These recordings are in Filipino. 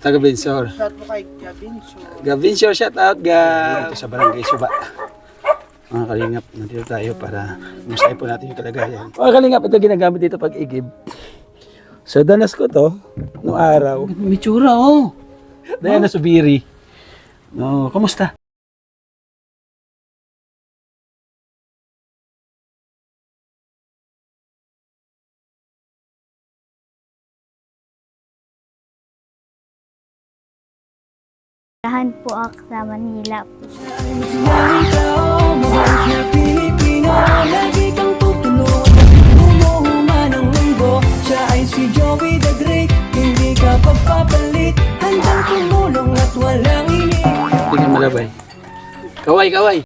Taga Binsor. Shout po kay Gabincho. Gavincio, shout out sa Barangay Suba. Mga kalingap, nandito tayo para mustahin po natin yung kalagayan. Mga kalingap, ito ginagamit dito pag igib. So danas ko to, noong araw. May tsura oh. Dahil na subiri. No, kumusta? Lahan po ako sa Manila po. Lagi kang tutulog, umuhuman ang mundo. Siya ay si Joey the Great, hindi ka pagpapalit. Handang tumulong at walang ini. Tingnan mo labay. Kaway, kaway.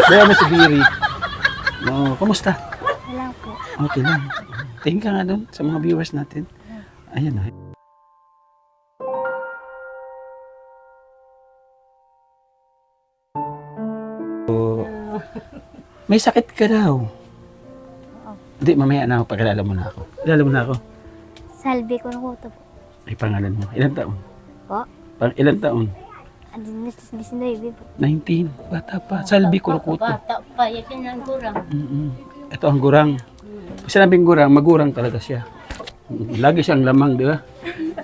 Dahil na subiri. No, kumusta? Wala po. Okay lang. Tingin ka nga doon sa mga viewers natin. Ayan na. May sakit ka daw. Hindi, mamaya na ako. Pagkalala mo na ako. Kilala mo na ako. Salvi ko po ito po. Ay, pangalan mo. Ilan taon? Po? Ilan taon? 19 po. 19. Bata pa. Salvi Kurukuto. Bata pa. papaya, yan ang gurang. Ito ang gurang. Pag sinabing gurang, magurang talaga siya. Lagi siyang lamang, di ba?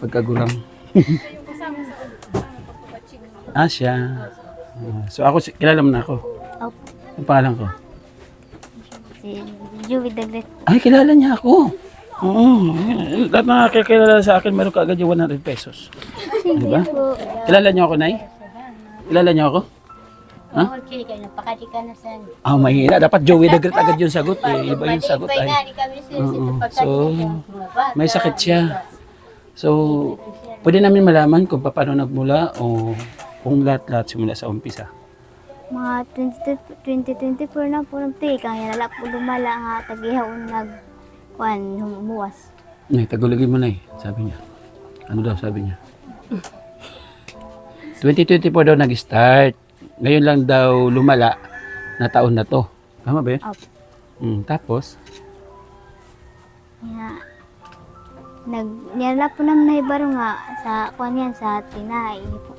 Pagkagurang. Siya. So ako, kilala mo na ako. Opo. Ang pangalan ko. Si Joey the Great. Ay, kilala niya ako. Oo. Lahat na nakakilala sa akin, meron ka agad yung 100 pesos. Di ba? Po. Kilala niyo ako, Nay? Kilala niyo ako? Ha? Okay, kaya napakadi ka na sa... Mahina. Dapat Joey the Great agad yung sagot. Iba yung sagot ay. Oo. So, may sakit siya. So, pwede namin malaman kung paano nagmula o kung lahat-lahat simula sa umpisa. Mga 2024 na po nagtay. Kaya nalap po lumala nga tagihaon humuwas. Nay, tagulagin mo na sabi niya. Ano daw sabi niya? 2024 daw nag-start. Ngayon lang daw lumala na taon na to. Tama ba yun? Opo. Tapos? Nilala po namin na ibaro nga sa yan sa tinay po.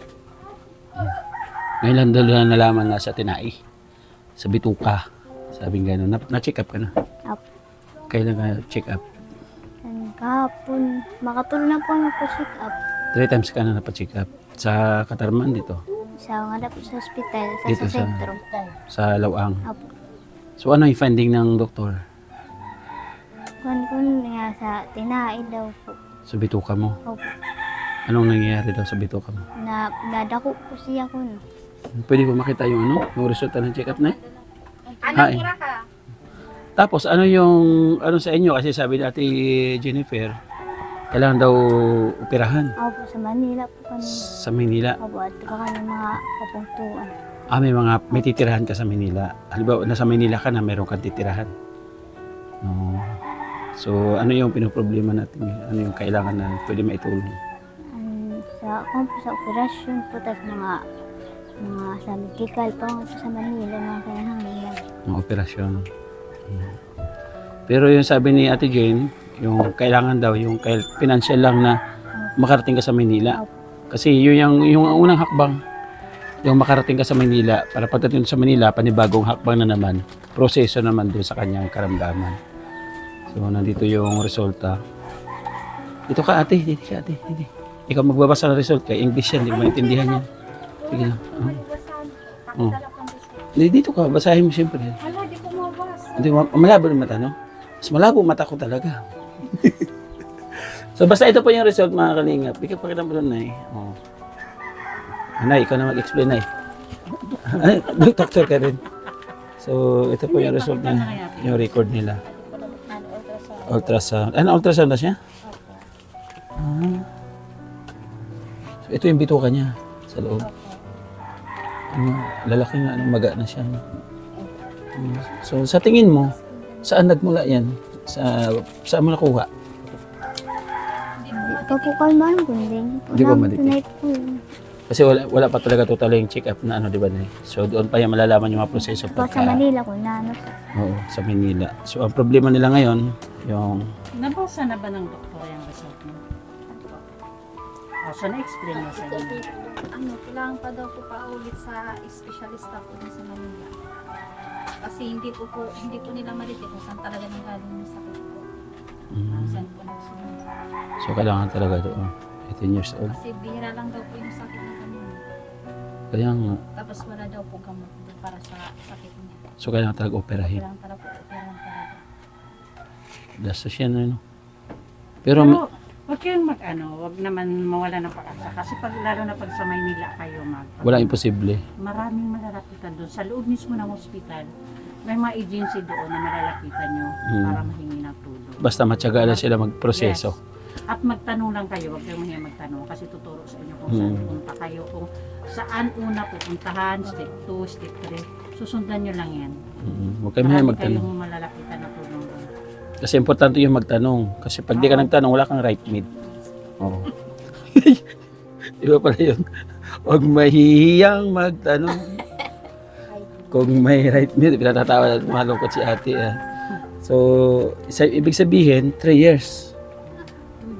Ngayon lang daw nalaman na sa tinai. Sa bituka. Sabi nga na-check up ka na. Opo. Kailan ka check up? Kahapon, makatulong na po ang check up. 3 times ka na napacheck up. Sa Katarman dito. Sa nga po sa hospital, Dito sa sa- sentro. Sa Lawang. Opo. So ano yung finding ng doktor? Kun nga sa tinay daw po. Sa bituka mo? Opo. Anong nangyayari daw sa bituka mo? Nadako po siya kun. Pwede ko makita yung yung resulta ng check up na? Ano ka? Tapos ano sa inyo? Kasi sabi ni Ate Jennifer, kailangan daw operahan Opo, sa Manila po kami. sa Manila. Opo, at baka ng mga kapungtuan. May titirahan ka sa Manila. Halimbawa, nasa Manila ka na, meron kang titirahan. No. So, ano yung pinoproblema natin? Ano yung kailangan na pwede maitulong? Sa operasyon po, tapos mga sa medical pa sa Manila, mga kinahanglan. Mga operasyon. Pero yung sabi ni Ate Jane, yung kailangan daw, yung financial lang na makarating ka sa Manila. Kasi yun yung unang hakbang. Yung makarating ka sa Manila, para pagdating sa Manila, panibagong hakbang na naman, proseso naman doon sa kanyang karamdaman. So, nandito yung resulta. Dito ka ate, dito ka ate. Dito. Ikaw magbabasa ng result kay English yan, hindi mo maintindihan yan. Sige lang. Dito ka, basahin mo siyempre. Wala, di ko mabasa. Hindi, malabo yung mata, no? Mas malabo mata ko talaga. So, basta ito po yung result, mga kalingap. Ikaw pakita mo doon, Nay. Nay, ikaw na mag-explain, Nay. Ay, doctor ka rin. So, ito po yung result niya. Yung record nila. Ultrasound. Ano, ultrasound na siya? So, ito yung bituka niya sa loob. Lalaki nga, maga na siya. So, sa tingin mo, saan nagmula yan? Saan mo nakuha? Hindi pa po kalmaan kundi. Hindi pa madikit. Tonight po. Kasi wala pa talaga total yung check-up na di ba? So, doon pa yung malalaman yung mga proseso Pa sa Manila ko na po. Oo, sa Manila. So, ang problema nila ngayon, yung Nabasa na ba ng doktor yung result mo? So, na-explain mo sa inyo. Kailangan pa daw po paulit sa espesyalista po sa Manila. Kasi hindi po nila maliti kung saan talaga nanggaling yung sakit po. Saan po nagsunod. so kailangan talaga doon. 18 years old. Kasi bihira lang daw po yung sakit ng kanina. Kaya nga, Tapos wala daw po gamot po para sa sakit niya. so kailangan talaga operahin. Kailangan talaga po operahan talaga. Gastos yan, ano. Pero, Huwag kayong huwag naman mawala ng pag-asa. Kasi lalo na pag sa Maynila kayo wala imposible. maraming malalapitan doon. Sa loob mismo ng ospital, may mga agency doon na malalapitan nyo para mahingi ng tulong. Basta matyaga lang sila magproseso. Yes. At magtanong lang kayo, huwag kayong mahiya magtanong kasi tuturo sa inyo kung saan pupunta kayo, kung saan una pupuntahan, step 2, step 3. Susundan nyo lang yan. Huwag kayo may Marami magtanong. kayong malalapitan na tulong doon. Kasi importante yung magtanong. Kasi pag di ka nagtanong, wala kang right mate. Oo. Di ba pala yun? Huwag mahihiyang magtanong. Kung may right mate, pinatatawa na malungkot si ate. So, ibig sabihin, 3 years.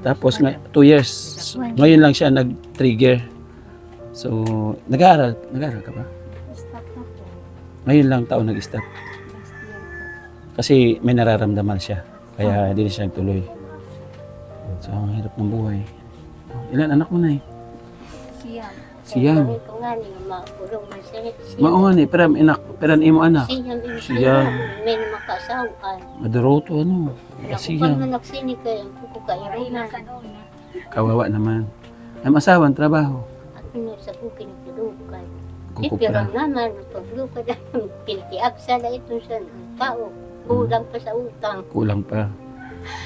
Tapos, 2 years. Ngayon lang siya nag-trigger. So, nag-aaral ka ba? Stop na po. Ngayon lang taon nag-stop. Last year po. Kasi may nararamdaman siya. Kaya hindi na siya nagtuloy. So, ang hirap ng buhay. Ilan anak mo na eh? Siyam. Siyam. Kaya ko nga niya, makulong na siya. Maungan eh, peran imo anak. Siyam. Siyam. May makasawaan. Madaroto ano. Ako Kasi pa yan. man nagsinig kayo, ako kayo na. Kawawa naman. Ay masawan, trabaho. At ano sa bukin nagtulukay. Kukupra. Pero naman, paglukad ang pinikiaksa na ito sa tao. Kulang pa sa utang. Kulang pa.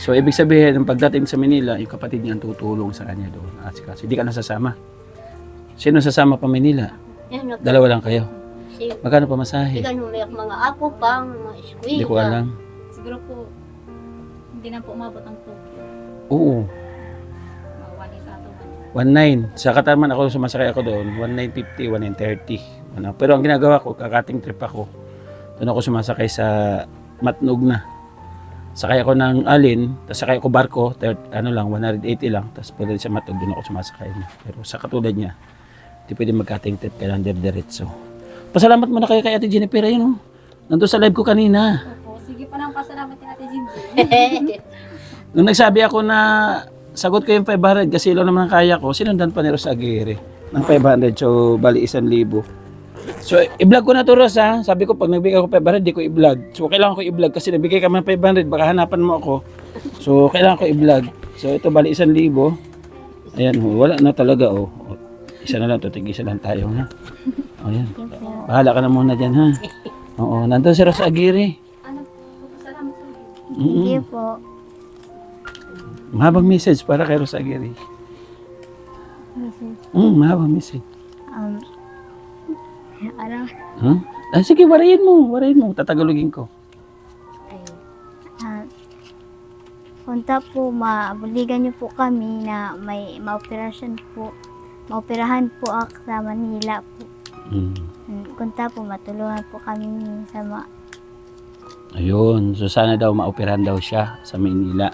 So, ibig sabihin, ng pagdating sa Manila, yung kapatid niya ang tutulong sa kanya doon. Kasi hindi ka nasasama. Sino sasama pa Manila? Yan, Dalawa lang kayo. siya. Magkano pa masahe? Ikaw may mga apo pang mga eskwela. Hindi ko alam. Siguro po, hindi na po umabot ang Tokyo. Oo. Mawali ka ito. 1.9. Sa Katarman ako, sumasakay ako doon. 1.950, 1.930. Ano. Pero ang ginagawa ko, kakating trip ako. Doon ako sumasakay sa Matnog na. Sakay ako ng Alin, tapos sakay ako barko, ano lang, 180 lang. Tapos pwede sa Matnog, doon ako sumasakay na. Pero sa katulad niya, hindi pwede magkating trip, kailangan diretso. Pasalamat mo na kayo kay Ate Jennifer, yun oh. Nandun sa live ko kanina. Opo, sige pa nang pasalamat din natin, Jinji. Nung nagsabi ako na sagot ko yung 500 kasi ilo naman ang kaya ko, sinundan pa ni Rosa Aguirre ng 500, so bali 1,000. So i-vlog ko na to Ross ha, sabi ko pag nagbigay ako 500 di ko i-vlog. So kailangan ko i-vlog kasi nagbigay ka man 500 baka hanapan mo ako. So kailangan ko i-vlog. So ito bali 1,000. Ayan oh, wala na talaga oh. Isa na lang to, tig-isa lang tayo ha. O yan, bahala ka na muna dyan ha. Oo, nandun si Rosa Aguirre. Ano po, salamat sa iyo. Hindi po. Mahabang message para kay Rosa Aguirre. Mahabang message. Ano? Huh? Ah, sige, warayin mo. Tatagalogin ko. Punta po, mabuligan niyo po kami na may maoperahan po ako sa Manila po. Punta po, matulungan po kami sa Ayun, so sana daw maoperahan daw siya sa Manila.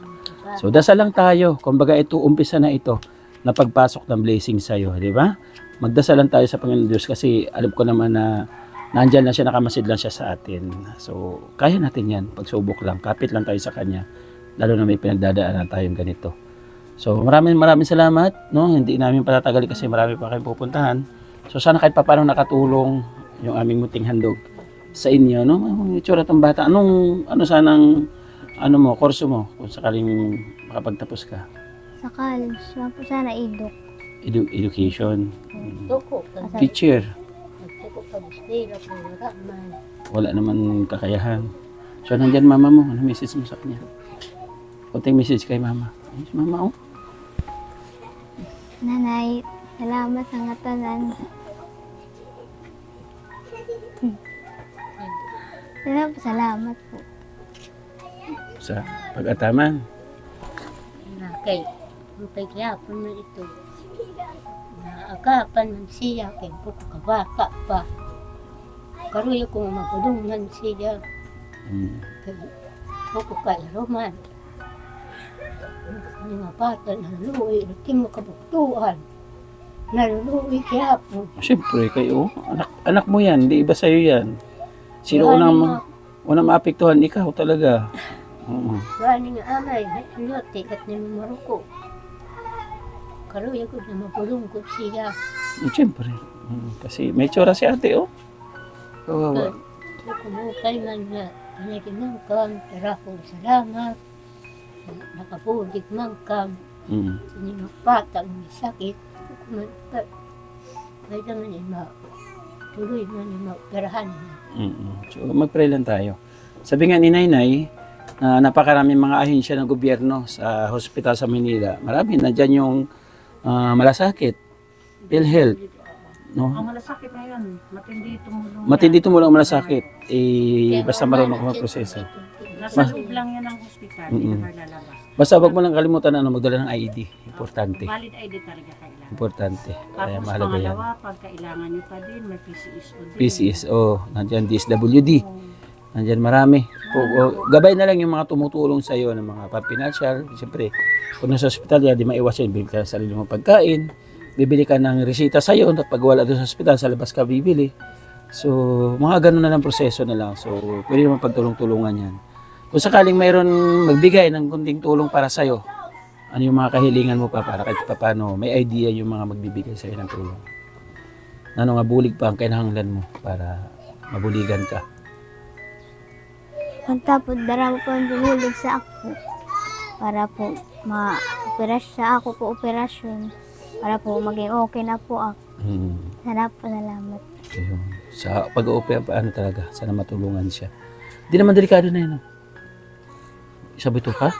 So dasal lang tayo. Kumbaga ito, umpisa na ito na pagpasok ng blessing sa'yo, di ba? Magdasal lang tayo sa Panginoon Diyos kasi alam ko naman na nandyan lang siya, nakamasid lang siya sa atin. So, kaya natin yan. Pagsubok lang, kapit lang tayo sa Kanya. Lalo na may pinagdadaanan tayong ganito. So, maraming salamat. No? Hindi namin patatagali kasi marami pa kayong pupuntahan. So, sana kahit paano nakatulong yung aming munting handog sa inyo. No? Ang itsura ng bata. Ano sanang kurso mo kung sakaling makapagtapos ka? sa college. Po sana idok. Education. Tuko ka. Teacher. Tuko ka bisdila ko wala man. Wala naman kakayahan. So, nandyan mama mo. Ano message mo sa kanya? Kunting message kay mama. Ay, si mama, oh. Nanay, salamat sa ngatanan. Salamat po. Sa pag-ataman. Kay kayapon mo ito. Naagapan man siya kay buko kabaka pa. Karoy ko mapudungan siya. Kay buko kay Roman. Ang mga bata naluwi, nating makabuktuan. Naluwi kaya po. Siyempre, kayo. Anak mo yan. Hindi iba sa'yo yan. Sino unang maapektuhan? Ikaw talaga. Oo. Gani nga amay, naluti at nimaruko. Karoy ko na mapulong ko siya. Siyempre. Kasi may tsura si ate, oh. Kawawa. Kumukay man na pinaginangkang, tarako salamat. Nakapulig mangkang, sinimapatang may sakit. May naman tuloy man yung maoperahan. So, mag-pray lang tayo. Sabi nga ni Nainay, napakaraming mga ahensya ng gobyerno sa hospital sa Manila. Marami, nandyan yung malasakit, PhilHealth. No? Ang malasakit na yan, Matindi tumulong ang malasakit. Basta marunong ka magproseso. Nasa loob lang yan ang hospital, hindi na lalabas. Basta wag mo lang kalimutan magdala ng ID. Importante. Valid ID talaga kailangan. Importante. Kaya Tapos mahalaga yan. pangalawa, pag kailangan nyo pa din, may PCSO din. PCSO, nandyan DSWD. Nandyan marami. Gabay na lang yung mga tumutulong sa iyo ng mga pampinasyal. Siyempre, kung nasa hospital yan, di maiwasan, bibili ka sa sarili mong pagkain. Bibili ka ng resita sa iyo. Pag wala doon sa hospital, sa labas ka bibili. So, mga ganun na lang proseso na lang. So, pwede naman pagtulong-tulungan yan. Kung sakaling mayroon magbigay ng kunting tulong para sa'yo, ano yung mga kahilingan mo pa para kahit paano, may idea yung mga magbibigay sa'yo ng tulong. Ano nga bulig pa ang kinahanglan mo para mabuligan ka. Kunta po, darama po ang bumulig sa ako. Para po ma-operasyon sa ako po operasyon. Para po maging okay na po ako. Sana po, salamat. Ayun. Sa pag-o-opera, paano talaga? Sana matulungan siya. Hindi naman delikado na yun. No? Sa bituka?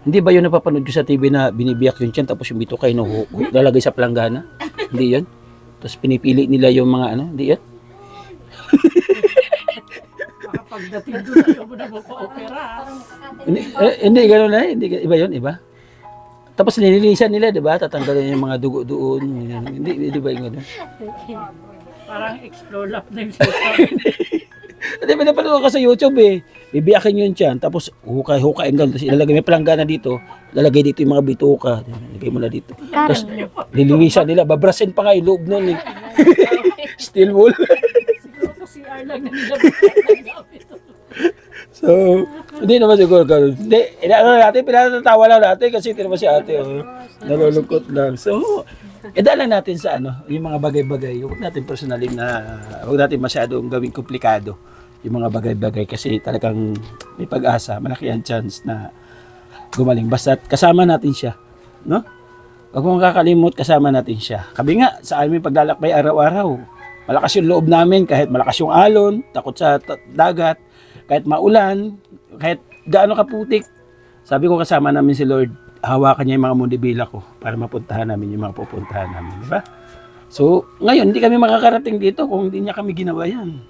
Hindi ba yun napapanood ko sa TV na binibiyak yun dyan tapos yung bituka lalagay sa palanggana? Hindi yun? Tapos pinipili nila yung mga ano? Hindi yun? Pagdating doon, ayaw mo na magpa-opera. Hindi, gano'n na. Hindi, iba yun, iba. Tapos nililisan nila, di ba? Tatanggalin yung mga dugo doon. Hindi, di ba yung gano'n? Parang explore lap na yung system. Hindi, pinapanood ko sa YouTube eh. Bibiyakin yun dyan. Tapos hukay-hukay ang gano'n. Tapos ilalagay, may palanggana dito. Lalagay dito yung mga bituka. Ilagay mo na dito. Tapos nililisan nila. Babrasin pa nga yung loob nun eh. Steel wool. Siguro sa CR lang na nilabit. So, hindi naman siguro ganun. Hindi, pinatatawa lang natin kasi tinama si ate, nalulungkot lang. So, idala lang natin sa yung mga bagay-bagay. Huwag natin personalin huwag natin masyadong gawing komplikado yung mga bagay-bagay kasi talagang may pag-asa, malaki ang chance na gumaling. Basta kasama natin siya, no? Huwag mong kakalimot, kasama natin siya. Kami nga, sa aming paglalakbay araw-araw, malakas yung loob namin kahit malakas yung alon, takot sa dagat, kahit maulan, kahit gaano kaputik. Sabi ko kasama namin si Lord, hawakan niya yung mga mundibila ko para mapuntahan namin yung mga pupuntahan namin, di ba? So, ngayon, hindi kami makakarating dito kung hindi niya kami ginabayan.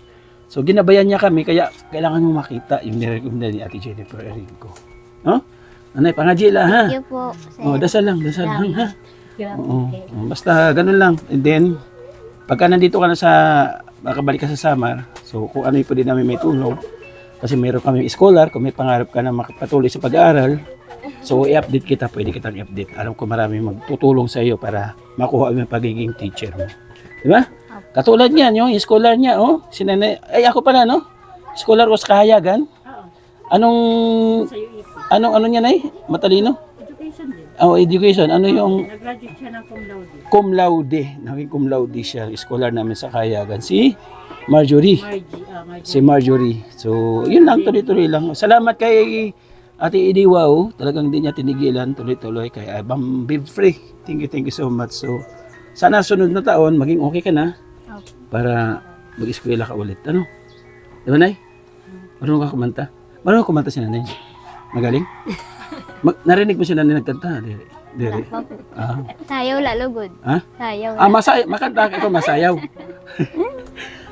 So, ginabayan niya kami, kaya kailangan mo makita yung nirekomenda ni Ate Jennifer Erinco. No? Nanay, pangajila, ha? Thank you po. Oh, dasal lang, ha? Grabe. Oo. Basta ganun lang. And then, pagka nandito ka na makabalik ka sa Samar, so kung ano yung pwede namin may tulong, kasi meron kami scholar, kung may pangarap ka na makapatuloy sa pag-aaral, so i-update kita, pwede kitang i-update. Alam ko marami magtutulong sa iyo para makuha mo yung pagiging teacher mo. Di ba? Katulad niyan, yung scholar niya, ay ako pala, no? Scholar ko sa Kahayagan. Anong, Sa'yo ito. ano niya, Nay? Matalino? Education din. Oh, education. Ano yung Nag-graduate siya ng cum laude. cum laude? Naging cum laude siya. Scholar namin sa Kahayagan. Si Marjorie. Margie. Si Marjorie. So, yun lang, tuloy-tuloy lang. Salamat kay Ate Idiwa, talagang hindi niya tinigilan, tuloy-tuloy kay Bam Be Free. Thank you so much. So, sana sunod na taon, maging okay ka na para mag-eskwela ka ulit. Ano? Di ba, Nay? Marunong ka kumanta? Marunong kumanta si Nanay? Magaling? Narinig mo si Nanay nagkanta? Dere. Sayaw lalugod. Ha? Sayaw. Makanta ka ito, masayaw.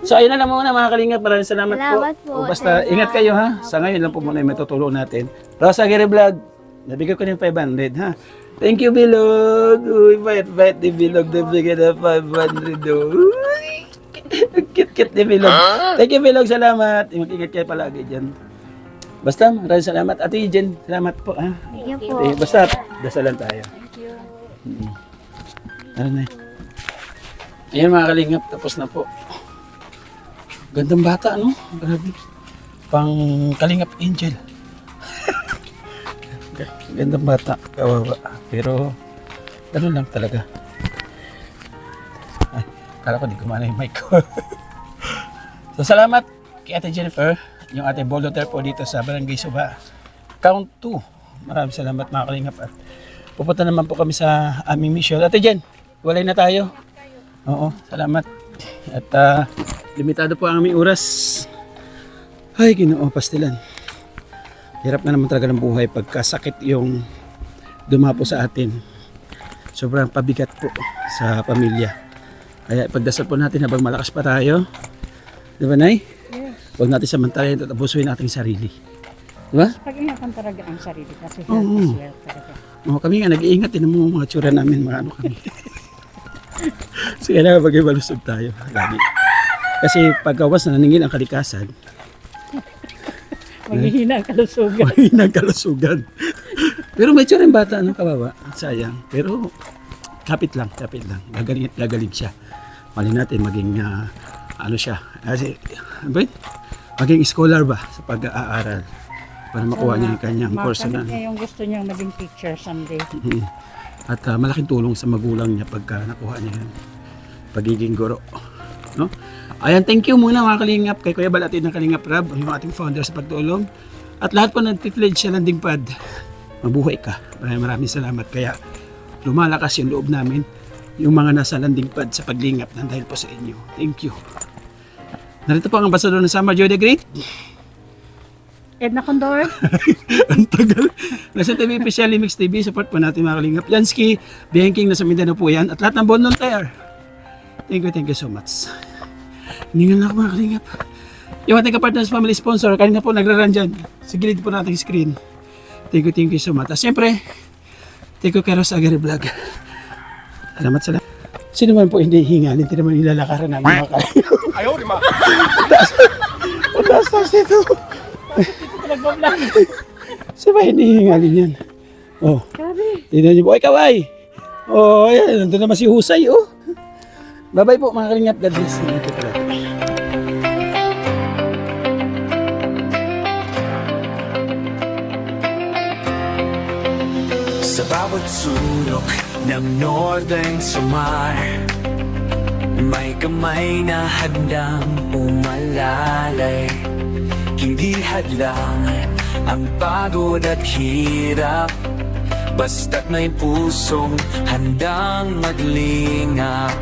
So, ayun na lang muna mga kalingap. Maraming salamat po. Po. Basta ingat kayo ha. Sa ngayon lang po muna yung matutulong natin. Rosa Gere Vlog, nabigay ko na yung 500 ha. Thank you, Bilog. Uy, bait ni Bilog. Nabigay na 500. Uy, cute ni Bilog. Thank you, Bilog. Salamat. Mag-ingat kayo palagi dyan. Basta, maraming salamat. Ate Jen, salamat po ha. Thank you po. Basta, dasalan tayo. Thank you. Tara na. Ayan mga kalingap, tapos na po. Gandang bata, no? Grabe. Pang kalingap angel. Gandang bata, kawawa. Pero, gano'n lang talaga. Ay, kala ko di kumana yung mic ko. So, salamat kay Ate Jennifer, yung ate volunteer po dito sa Barangay Suba. Count 2. Maraming salamat mga kalingap. At pupunta naman po kami sa aming mission. Ate Jen, walay na tayo. Oo, salamat. At limitado po ang aming oras. Ay, Ginoo, pastilan. Hirap na naman talaga ng buhay pagkasakit yung dumapo sa atin. Sobrang pabigat po sa pamilya. Kaya ipagdasal po natin habang malakas pa tayo. Di ba, Nay? Huwag natin samantalahin at abusuhin ating sarili. Di ba? Pag-ingatan talaga ang sarili kasi Oo. health is wealth talaga. Kami nga nag-iingat. Tinan mo mga tsura namin, mga ano kami. So, kailangan maging malusog tayo. Lagi. Kasi pagkawas na naningil ang kalikasan, Maghihina ang kalusugan. mahina ang kalusugan. Pero may tsura yung bata, ano, kawawa. Sayang. Pero kapit lang. Gagaling at gagaling siya. Mali natin maging ano siya, kasi, ano ba yun? Maging scholar ba sa pag-aaral para makuha niya yung kanyang course na. Makamit niya yung gusto niyang maging teacher someday. At malaking tulong sa magulang niya pagka nakuha niya yung pagiging guro. No? Ayan, thank you muna mga Kalingap kay Kuya Balatin ng Kalingap Rab, yung ating founder sa pagtulong. At lahat po nag-pledge sa landing pad. Mabuhay ka. Maraming salamat. Kaya lumalakas yung loob namin, yung mga nasa landing pad sa paglingap ng dahil po sa inyo. Thank you. Narito po ang ambasador ng Summer Joy the Great. Edna Condor, Ang tagal. Nasa TV Official Mix TV. Support po natin mga Kalingap. Jansky, Bianking, nasa Mindanao po yan. At lahat ng volunteer. Thank you so much. Hindi nga lang ako mga Kalingap. Yung ating kapartners family sponsor, kanina po nagraran dyan. Sa gilid po nating screen. Thank you so much. At siyempre, thank you Keros Agari Vlog. Salamat. Sino man po hindi hingal, hindi naman nilalakaran namin mga Kalingap. Ayaw, di ma. Taas ito. Sino ba hindi hingalin yan? Oh. Tignan niyo po. Ay, kaway. Oh, ayan. Nandun naman si Husay, oh. Bye-bye po mga Kalingap. God bless. Ito pala. Sa bawat sulok ng Northern Samar, may kamay na handang umalalay. Hindi hadlang ang pagod at hirap, basta't may pusong handang maglingap.